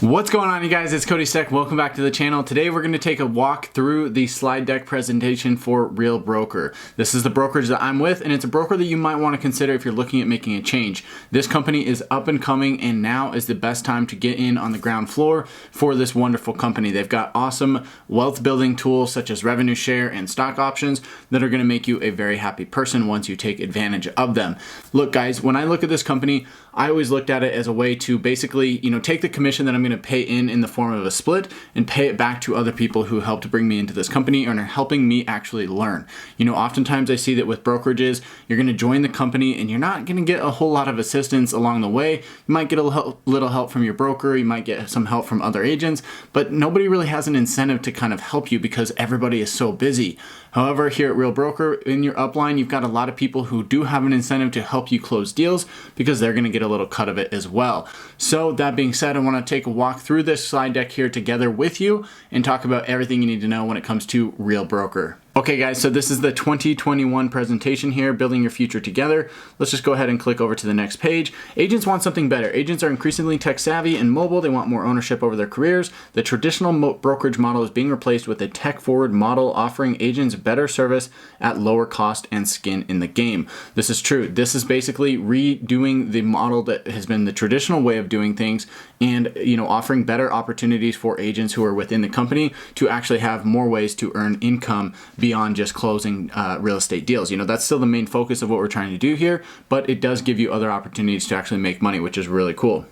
What's going on, you guys? It's Cody Steck. Welcome back to the channel. Today we're going to take a walk through the slide deck presentation for Real Broker. This is the brokerage that I'm with, and it's a broker that you might want to consider if you're looking at making a change. This company is up and coming, and now is the best time to get in on the ground floor for this wonderful company. They've got awesome wealth building tools such as revenue share and stock options that are going to make you a very happy person once you take advantage of them. Look, guys, when I look at this company, I always looked at it as a way to basically, take the commission that I'm going to pay in the form of a split and pay it back to other people who helped bring me into this company and are helping me actually learn. Oftentimes I see that with brokerages, you're going to join the company and you're not going to get a whole lot of assistance along the way. You might get a little help from your broker, you might get some help from other agents, but nobody really has an incentive to kind of help you because everybody is so busy. However, here at Real Broker, in your upline, you've got a lot of people who do have an incentive to help you close deals because they're going to get a little cut of it as well. So that being said, I want to take a walk through this slide deck here together with you and talk about everything you need to know when it comes to Real Broker. Okay guys, so this is the 2021 presentation here, Building Your Future Together. Let's just go ahead and click over to the next page. Agents want something better. Agents are increasingly tech savvy and mobile. They want more ownership over their careers. The traditional brokerage model is being replaced with a tech forward model offering agents better service at lower cost and skin in the game. This is true. This is basically redoing the model that has been the traditional way of doing things and offering better opportunities for agents who are within the company to actually have more ways to earn income beyond just closing real estate deals. That's still the main focus of what we're trying to do here, but it does give you other opportunities to actually make money, which is really cool.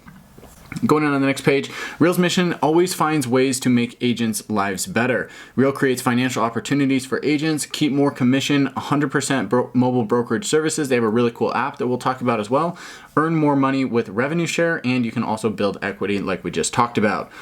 Going on the next page, Real's mission always finds ways to make agents' lives better. Real creates financial opportunities for agents, keep more commission, 100% mobile brokerage services. They have a really cool app that we'll talk about as well. Earn more money with revenue share, and you can also build equity like we just talked about.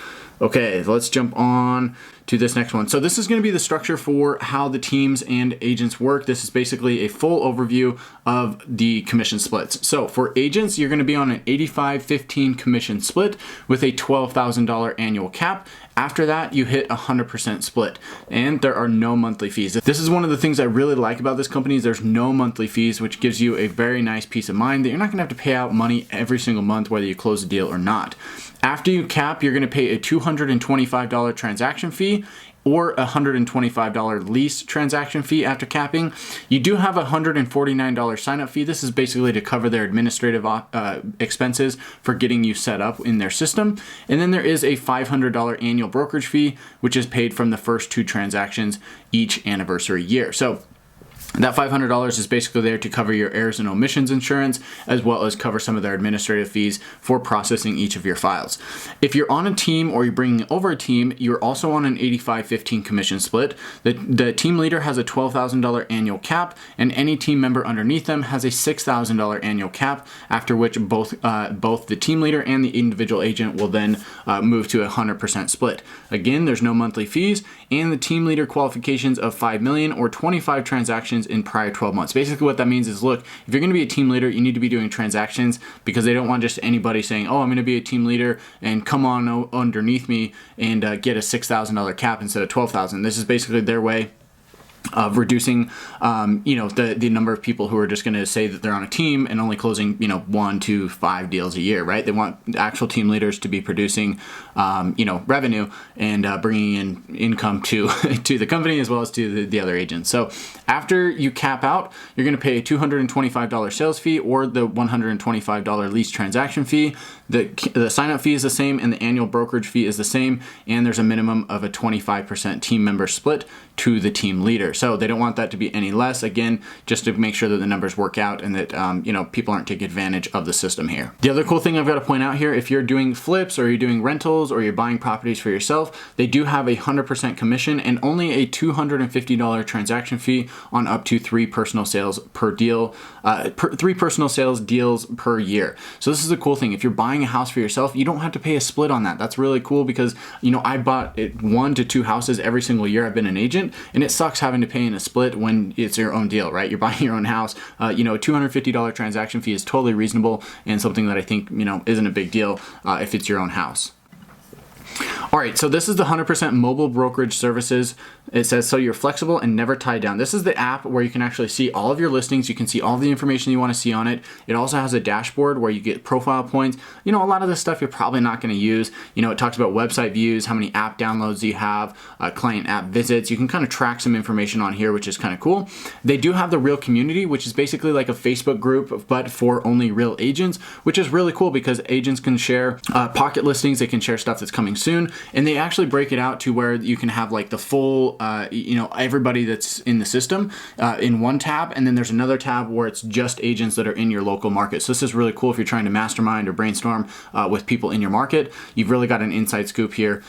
Okay, let's jump on to this next one. So this is going to be the structure for how the teams and agents work. This is basically a full overview of the commission splits. So for agents, you're going to be on an 85-15 commission split with a $12,000 annual cap. After that, you hit 100% split, and there are no monthly fees. This is one of the things I really like about this company is there's no monthly fees, which gives you a very nice peace of mind that you're not going to have to pay out money every single month, whether you close a deal or not. After you cap, you're going to pay a $225 transaction fee or a $125 lease transaction fee after capping. You do have a $149 sign-up fee. This is basically to cover their administrative expenses for getting you set up in their system. And then there is a $500 annual brokerage fee, which is paid from the first 2 transactions each anniversary year. So that $500 is basically there to cover your errors and omissions insurance, as well as cover some of their administrative fees for processing each of your files. If you're on a team or you're bringing over a team, you're also on an 85-15 commission split. The team leader has a $12,000 annual cap, and any team member underneath them has a $6,000 annual cap, after which both the team leader and the individual agent will then move to a 100% split. Again, there's no monthly fees, and the team leader qualifications of 5 million or 25 transactions in prior 12 months. Basically what that means is, look, if you're going to be a team leader, you need to be doing transactions because they don't want just anybody saying, oh, I'm going to be a team leader and come on underneath me and get a $6,000 cap instead of $12,000. This is basically their way of reducing, the number of people who are just going to say that they're on a team and only closing, 1 to 5 deals a year, right? They want actual team leaders to be producing, revenue and bringing in income to to the company as well as to the other agents. So after you cap out, you're going to pay a $225 sales fee or the $125 lease transaction fee. The sign-up fee is the same, and the annual brokerage fee is the same, and there's a minimum of a 25% team member split to the team leader. So they don't want that to be any less, again, just to make sure that the numbers work out and that people aren't taking advantage of the system here. The other cool thing I've got to point out here, if you're doing flips or you're doing rentals or you're buying properties for yourself, they do have a 100% commission and only a $250 transaction fee on up to 3 personal sales per deal, 3 personal sales deals per year. So this is a cool thing. If you're buying a house for yourself, you don't have to pay a split on that. That's really cool because I bought 1 to 2 houses every single year I've been an agent, and it sucks having to pay in a split when it's your own deal, right? You're buying your own house. A $250 transaction fee is totally reasonable and something that I think isn't a big deal if it's your own house. All right, so this is the 100% mobile brokerage services. It says, so you're flexible and never tied down. This is the app where you can actually see all of your listings. You can see all the information you want to see on it. It also has a dashboard where you get profile points. You know, a lot of this stuff you're probably not going to use. You know, it talks about website views, how many app downloads you have, client app visits. You can kind of track some information on here, which is kind of cool. They do have the Real Community, which is basically like a Facebook group, but for only real agents, which is really cool because agents can share pocket listings. They can share stuff that's coming soon. And they actually break it out to where you can have like the full, you know, everybody that's in the system in one tab. And then there's another tab where it's just agents that are in your local market. So this is really cool if you're trying to mastermind or brainstorm with people in your market. You've really got an inside scoop here,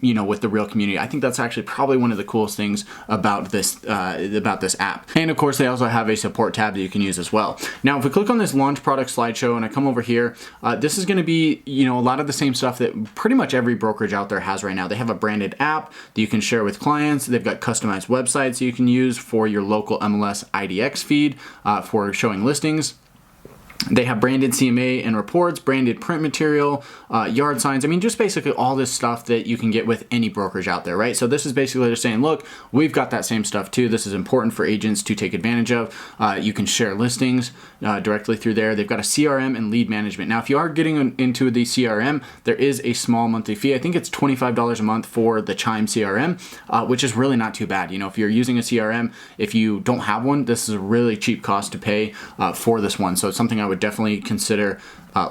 you know, with the Real Community. I think that's actually probably one of the coolest things about this app. And of course, they also have a support tab that you can use as well. Now, if we click on this launch product slideshow and I come over here, this is going to be, you know, a lot of the same stuff that pretty much every brokerage out there has right now. They have a branded app that you can share with clients. They've got customized websites you can use for your local MLS IDX feed for showing listings. They have branded CMA and reports, branded print material, yard signs. I mean, just basically all this stuff that you can get with any brokerage out there, right? So this is basically just saying, look, we've got that same stuff too. This is important for agents to take advantage of. You can share listings directly through there. They've got a CRM and lead management. Now, if you are getting into the CRM, there is a small monthly fee. I think it's $25 a month for the Chime CRM, which is really not too bad. You know, if you're using a CRM, if you don't have one, this is a really cheap cost to pay for this one. So it's something I would definitely consider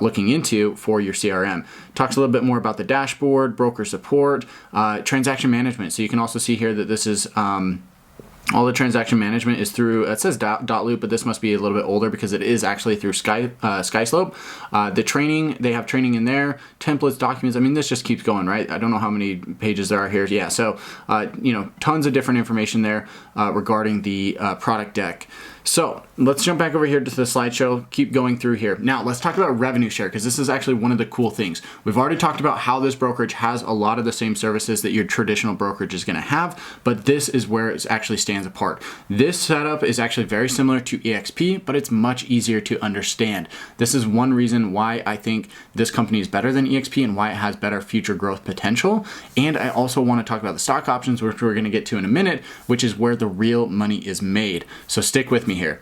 looking into for your CRM. Talks a little bit more about the dashboard, broker support, transaction management. So you can also see here that this is all the transaction management is through, it says Dotloop, but this must be a little bit older because it is actually through SkySlope. The training, they have training in there, templates, documents. I mean, this just keeps going, right? I don't know how many pages there are here. Yeah, so, you know, tons of different information there regarding the product deck. So let's jump back over here to the slideshow, keep going through here. Now let's talk about revenue share, because this is actually one of the cool things. We've already talked about how this brokerage has a lot of the same services that your traditional brokerage is gonna have, but this is where it actually stands apart. This setup is actually very similar to EXP, but it's much easier to understand. This is one reason why I think this company is better than EXP and why it has better future growth potential. And I also wanna talk about the stock options, which we're gonna get to in a minute, which is where the real money is made. So stick with me here.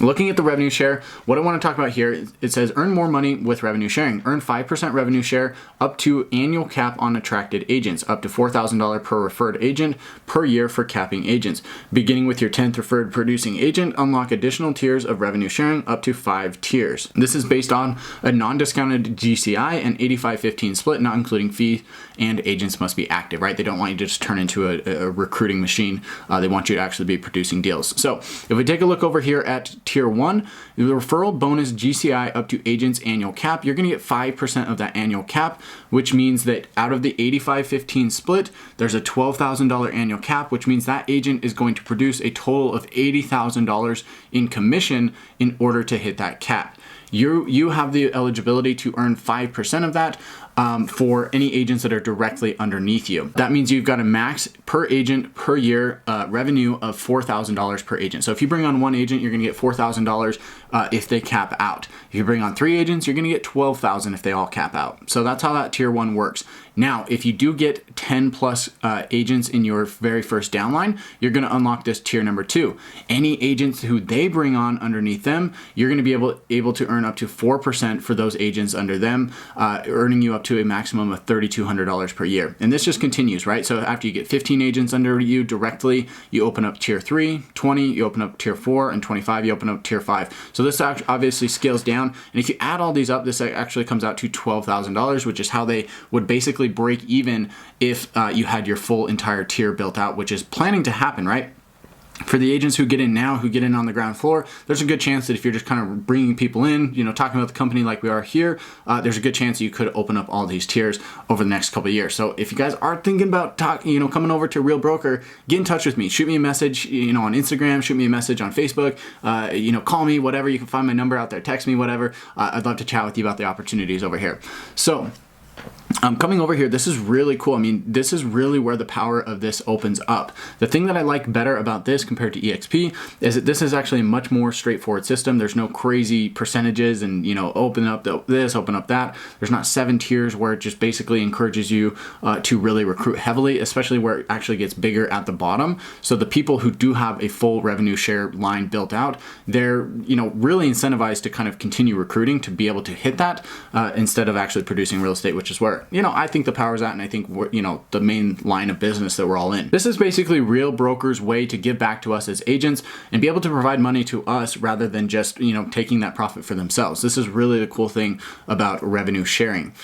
Looking at the revenue share, what I want to talk about here, it says earn more money with revenue sharing. Earn 5% revenue share up to annual cap on attracted agents, up to $4,000 per referred agent per year for capping agents. Beginning with your 10th referred producing agent, unlock additional tiers of revenue sharing up to 5 tiers. This is based on a non-discounted GCI and 85-15 split, not including fee, and agents must be active, right? They don't want you to just turn into a recruiting machine. They want you to actually be producing deals. So if we take a look over here at Tier 1, the referral bonus GCI up to agent's annual cap, you're going to get 5% of that annual cap, which means that out of the 85-15 split, there's a $12,000 annual cap, which means that agent is going to produce a total of $80,000 in commission in order to hit that cap. You have the eligibility to earn 5% of that for any agents that are directly underneath you. That means you've got a max per agent per year revenue of $4,000 per agent. So if you bring on one agent, you're gonna get $4,000 if they cap out. If you bring on 3 agents, you're gonna get $12,000 if they all cap out. So that's how that Tier 1 works. Now, if you do get 10 plus agents in your very first downline, you're gonna unlock this tier number 2. Any agents who they bring on underneath them, you're gonna be able to earn up to 4% for those agents under them, earning you up to a maximum of $3,200 per year. And this just continues, right? So after you get 15 agents under you directly, you open up Tier 3, 20, you open up Tier 4, and 25, you open up Tier 5. So this obviously scales down. And if you add all these up, this actually comes out to $12,000, which is how they would basically break even if you had your full entire tier built out, which is planning to happen, right? For the agents who get in now, who get in on the ground floor, there's a good chance that if you're just kind of bringing people in, you know, talking about the company like we are here, there's a good chance you could open up all these tiers over the next couple of years. So if you guys are thinking about coming over to Real Broker, get in touch with me. Shoot me a message, on Instagram, shoot me a message on Facebook, call me, whatever. You can find my number out there, text me, whatever. I'd love to chat with you about the opportunities over here. So Coming over here, this is really cool. I mean, this is really where the power of this opens up. The thing that I like better about this compared to EXP is that this is actually a much more straightforward system. There's no crazy percentages and, you know, open up this, open up that. There's not 7 tiers where it just basically encourages you to really recruit heavily, especially where it actually gets bigger at the bottom. So the people who do have a full revenue share line built out, they're, you know, really incentivized to kind of continue recruiting to be able to hit that instead of actually producing real estate, which is where, you know, I think the power's at, and I think we're, you know, the main line of business that we're all in. This is basically Real Broker's way to give back to us as agents and be able to provide money to us rather than just, you know, taking that profit for themselves. This is really the cool thing about revenue sharing.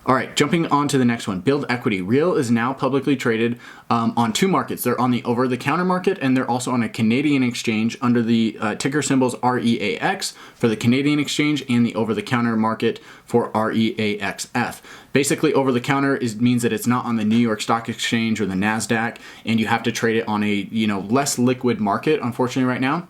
All right, jumping on to the next one, Build Equity. Real is now publicly traded on 2 markets. They're on the over-the-counter market, and they're also on a Canadian exchange under the ticker symbols REAX for the Canadian exchange and the over-the-counter market for REAXF. Basically, over-the-counter means that it's not on the New York Stock Exchange or the NASDAQ, and you have to trade it on a, you know, less liquid market, unfortunately, right now.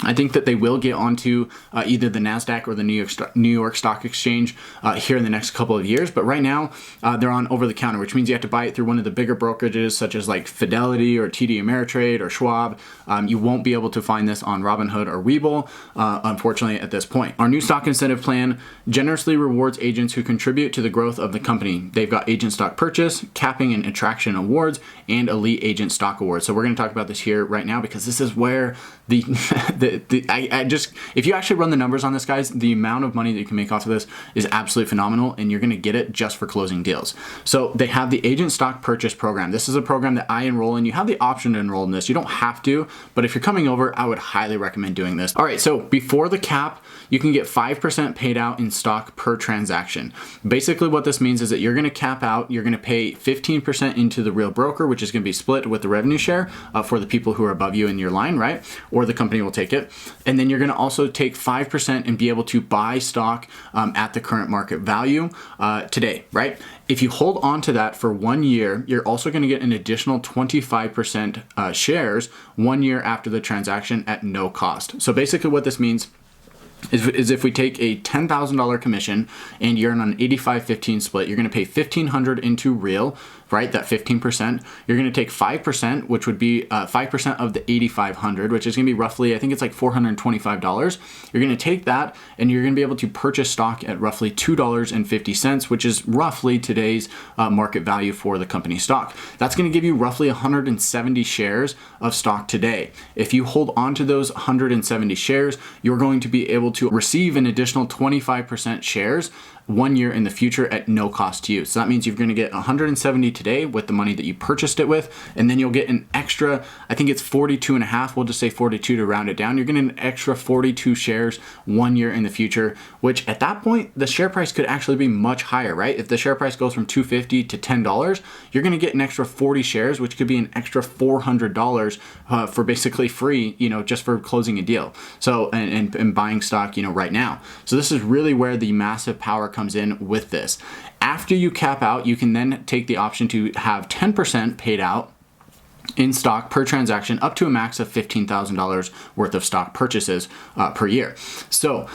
I think that they will get onto either the NASDAQ or the New York Stock Exchange here in the next couple of years. But right now, they're on over-the-counter, which means you have to buy it through one of the bigger brokerages, such as like Fidelity or TD Ameritrade or Schwab. You won't be able to find this on Robinhood or Webull, unfortunately, at this point. Our new stock incentive plan generously rewards agents who contribute to the growth of the company. They've got agent stock purchase, capping and attraction awards, and elite agent stock awards. So we're going to talk about this here right now because this is where if you actually run the numbers on this, guys, the amount of money that you can make off of this is absolutely phenomenal, and you're going to get it just for closing deals. So they have the agent stock purchase program. This is a program that I enroll in. You have the option to enroll in this. You don't have to, but if you're coming over, I would highly recommend doing this. All right, so before the cap, you can get 5% paid out in stock per transaction. Basically what this means is that you're going to cap out, you're going to pay 15% into the Real Broker, which is going to be split with the revenue share for the people who are above you in your line, right? Or the company will take it. And then you're going to also take 5% and be able to buy stock at the current market value today, right? If you hold on to that for 1 year, you're also going to get an additional 25% shares 1 year after the transaction at no cost. So basically what this means is if we take a $10,000 commission and you're on an 85-15 split, you're going to pay $1,500 into Real, right? That 15%. You're going to take 5%, which would be 5% of the $8,500, which is going to be roughly, I think it's like $425. You're going to take that and you're going to be able to purchase stock at roughly $2.50, which is roughly today's market value for the company stock. That's going to give you roughly 170 shares of stock today. If you hold on to those 170 shares, you're going to be able to receive an additional 25% shares 1 year in the future at no cost to you. So that means you're going to get 170 today with the money that you purchased it with, and then you'll get an extra, I think it's 42 and a half, we'll just say 42 to round it down. You're getting an extra 42 shares 1 year in the future, which at that point, the share price could actually be much higher, right? If the share price goes from $2.50 to $10, you're going to get an extra 40 shares, which could be an extra $400 for basically free, you know, just for closing a deal. So, and buying stock, you know, right now. So this is really where the massive power comes in with this. After you cap out, you can then take the option to have 10% paid out in stock per transaction up to a max of $15,000 worth of stock purchases per year. So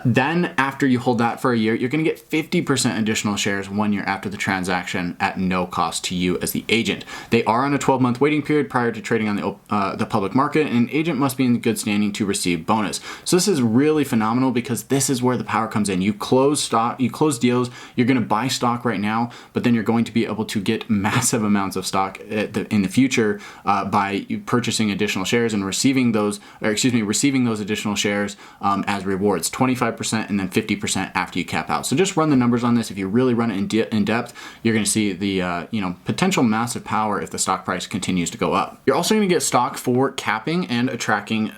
then after you hold that for a year, you're going to get 50% additional shares 1 year after the transaction at no cost to you as the agent. They are on a 12-month waiting period prior to trading on the public market, and an agent must be in good standing to receive bonus. So this is really phenomenal because this is where the power comes in. You close stock, you close deals, you're going to buy stock right now, but then you're going to be able to get massive amounts of stock in the future by purchasing additional shares and receiving those additional shares as rewards. 25% and then 50% after you cap out. So just run the numbers on this. If you really run it in depth, you're going to see the potential massive power if the stock price continues to go up. You're also going to get stock for capping and attracting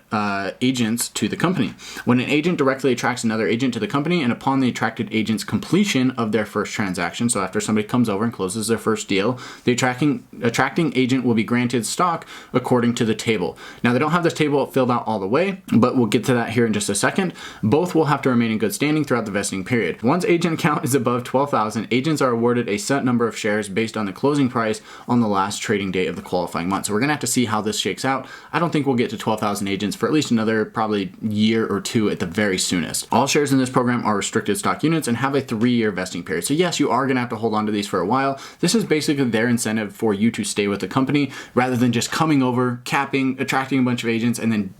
agents to the company. When an agent directly attracts another agent to the company, and upon the attracted agent's completion of their first transaction, so after somebody comes over and closes their first deal, the attracting agent will be granted stock according to the table. Now they don't have this table filled out all the way, but we'll get to that here in just a second. Both Both will have to remain in good standing throughout the vesting period. Once agent count is above 12,000, agents are awarded a set number of shares based on the closing price on the last trading day of the qualifying month. So we're going to have to see how this shakes out. I don't think we'll get to 12,000 agents for at least another probably year or two at the very soonest. All shares in this program are restricted stock units and have a 3-year vesting period. So yes, you are going to have to hold on to these for a while. This is basically their incentive for you to stay with the company rather than just coming over, capping, attracting a bunch of agents, and then,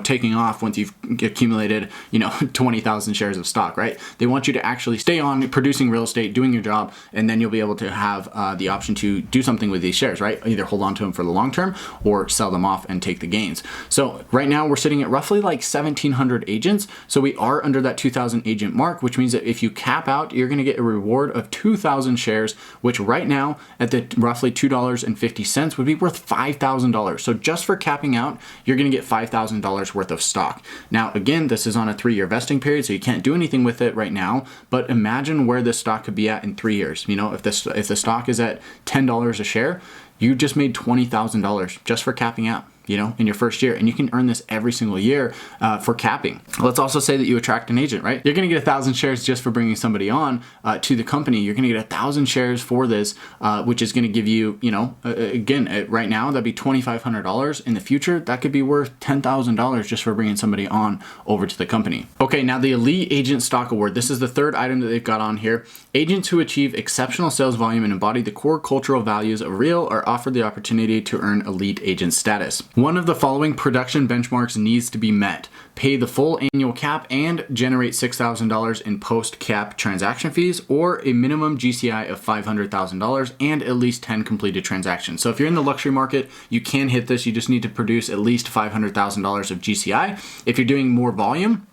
taking off once you've accumulated, 20,000 shares of stock, right? They want you to actually stay on producing real estate, doing your job, and then you'll be able to have the option to do something with these shares, right? Either hold on to them for the long term or sell them off and take the gains. So right now we're sitting at roughly like 1,700 agents. So we are under that 2,000 agent mark, which means that if you cap out, you're going to get a reward of 2,000 shares, which right now at the roughly $2.50 would be worth $5,000. So just for capping out, you're going to get $5,000 worth of stock. Now, again, this is on a 3-year vesting period, so you can't do anything with it right now, but imagine where this stock could be at in 3 years. If the stock is at $10 a share, you just made $20,000 just for capping out, in your first year, and you can earn this every single year for capping. Let's also say that you attract an agent, right? You're going to get 1,000 shares just for bringing somebody on to the company. You're going to get 1,000 shares for this, which is going to give you, again, right now, that'd be $2,500. In the future, that could be worth $10,000 just for bringing somebody on over to the company. Okay, now the Elite Agent Stock Award. This is the third item that they've got on here. Agents who achieve exceptional sales volume and embody the core cultural values of Real are offered the opportunity to earn Elite Agent status. One of the following production benchmarks needs to be met: pay the full annual cap and generate $6,000 in post-cap transaction fees, or a minimum GCI of $500,000 and at least 10 completed transactions. So if you're in the luxury market, you can hit this. You just need to produce at least $500,000 of GCI. If you're doing more volume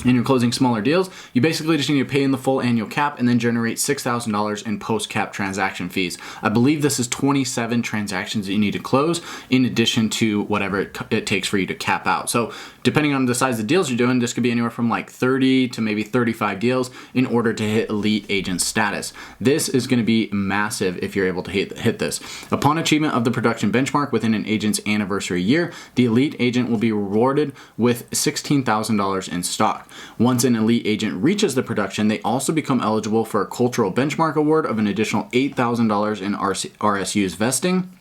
and you're closing smaller deals, you basically just need to pay in the full annual cap and then generate $6,000 in post-cap transaction fees. I believe this is 27 transactions that you need to close in addition to whatever it takes for you to cap out. So depending on the size of the deals you're doing, this could be anywhere from like 30 to maybe 35 deals in order to hit Elite Agent status. This is going to be massive if you're able to hit this. Upon achievement of the production benchmark within an agent's anniversary year, the Elite Agent will be rewarded with $16,000 in stock. Once an Elite Agent reaches the production, they also become eligible for a cultural benchmark award of an additional $8,000 in RSUs vesting.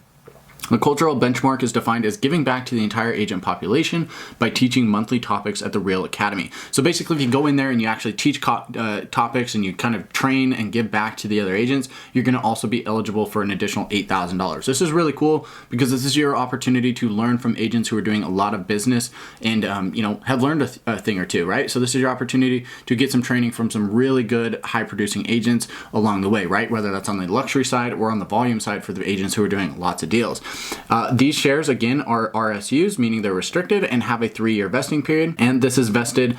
The cultural benchmark is defined as giving back to the entire agent population by teaching monthly topics at the Real Academy. So basically, if you go in there and you actually teach topics and you kind of train and give back to the other agents, you're going to also be eligible for an additional $8,000. This is really cool because this is your opportunity to learn from agents who are doing a lot of business and have learned a thing or two, right? So this is your opportunity to get some training from some really good high producing agents along the way, right? Whether that's on the luxury side or on the volume side for the agents who are doing lots of deals. These shares, again, are RSUs, meaning they're restricted and have a 3-year vesting period. And this is vested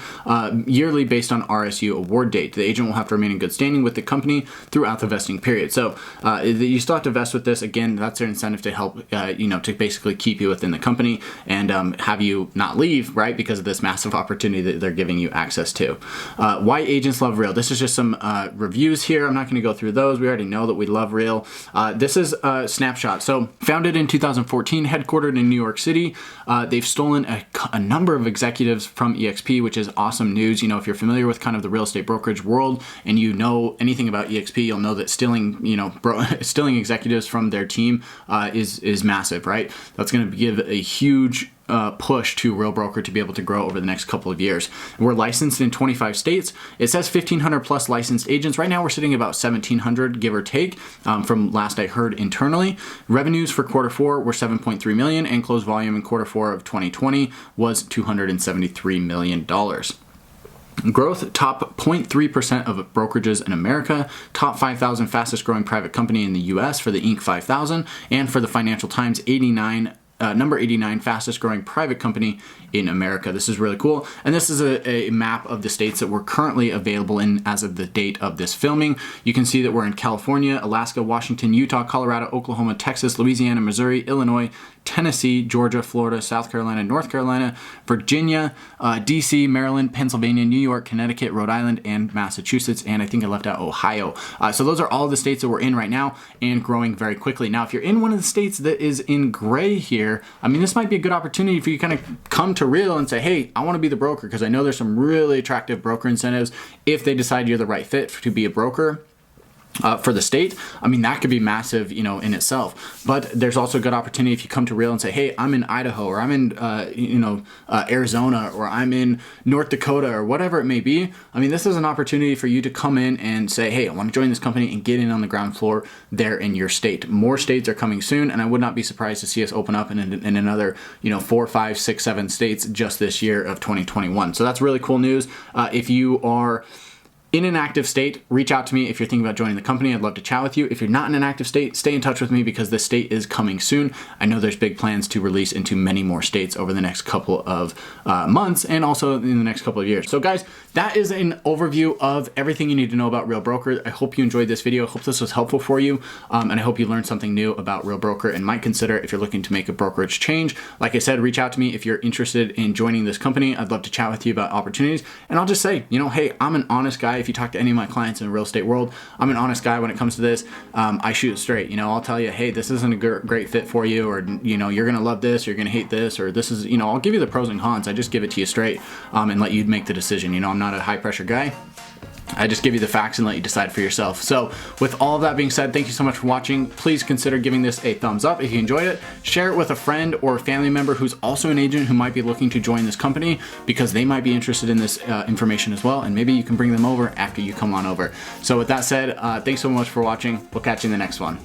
yearly based on RSU award date. The agent will have to remain in good standing with the company throughout the vesting period. So you still have to vest with this. Again, that's their incentive to help, to basically keep you within the company and have you not leave, right? Because of this massive opportunity that they're giving you access to. Why agents love Real. This is just some reviews here. I'm not going to go through those. We already know that we love Real. This is a snapshot. So founded in 2014, headquartered in New York City. They've stolen a number of executives from EXP, which is awesome news. If you're familiar with kind of the real estate brokerage world and you know anything about EXP, you'll know that stealing executives from their team is massive, right? That's going to give a huge push to Real Broker to be able to grow over the next couple of years. We're licensed in 25 states. It says 1,500 plus licensed agents. Right now we're sitting about 1,700, give or take, from last I heard internally. Revenues for quarter 4 were $7.3 million, and closed volume in quarter 4 of 2020 was $273 million. Growth, top 0.3% of brokerages in America, top 5,000 fastest growing private company in the US for the Inc. 5000, and for the Financial Times number 89 fastest growing private company in America. This is really cool. And this is a map of the states that we're currently available in as of the date of this filming. You can see that we're in California, Alaska, Washington, Utah, Colorado, Oklahoma, Texas, Louisiana, Missouri, Illinois, Tennessee, Georgia, Florida, South Carolina, North Carolina, Virginia, DC, Maryland, Pennsylvania, New York, Connecticut, Rhode Island, and Massachusetts, and I think I left out Ohio. So those are all the states that we're in right now and growing very quickly. Now, if you're in one of the states that is in gray here, year, I mean, this might be a good opportunity for you to kind of come to Real and say, hey, I want to be the broker, because I know there's some really attractive broker incentives if they decide you're the right fit to be a broker. For the state, I mean, that could be massive, you know, in itself. But there's also a good opportunity if you come to Real and say, hey, I'm in Idaho, or I'm in, Arizona, or I'm in North Dakota, or whatever it may be. I mean, this is an opportunity for you to come in and say, hey, I want to join this company and get in on the ground floor there in your state. More states are coming soon, and I would not be surprised to see us open up in another, 4, 5, 6, 7 states just this year of 2021. So that's really cool news. If you are in an active state, reach out to me if you're thinking about joining the company. I'd love to chat with you. If you're not in an active state, stay in touch with me, because this state is coming soon. I know there's big plans to release into many more states over the next couple of months, and also in the next couple of years. So guys, that is an overview of everything you need to know about Real Broker. I hope you enjoyed this video. I hope this was helpful for you. And I hope you learned something new about Real Broker and might consider if you're looking to make a brokerage change. Like I said, reach out to me if you're interested in joining this company. I'd love to chat with you about opportunities. And I'll just say, hey, I'm an honest guy. If you talk to any of my clients in the real estate world, I'm an honest guy when it comes to this. I shoot straight. I'll tell you, hey, this isn't a great fit for you, or you're gonna love this, or you're gonna hate this, or this is, I'll give you the pros and cons. I just give it to you straight, and let you make the decision. I'm not a high pressure guy. I just give you the facts and let you decide for yourself. So with all of that being said, thank you so much for watching. Please consider giving this a thumbs up if you enjoyed it. Share it with a friend or a family member who's also an agent who might be looking to join this company, because they might be interested in this information as well. And maybe you can bring them over after you come on over. So with that said, thanks so much for watching. We'll catch you in the next one.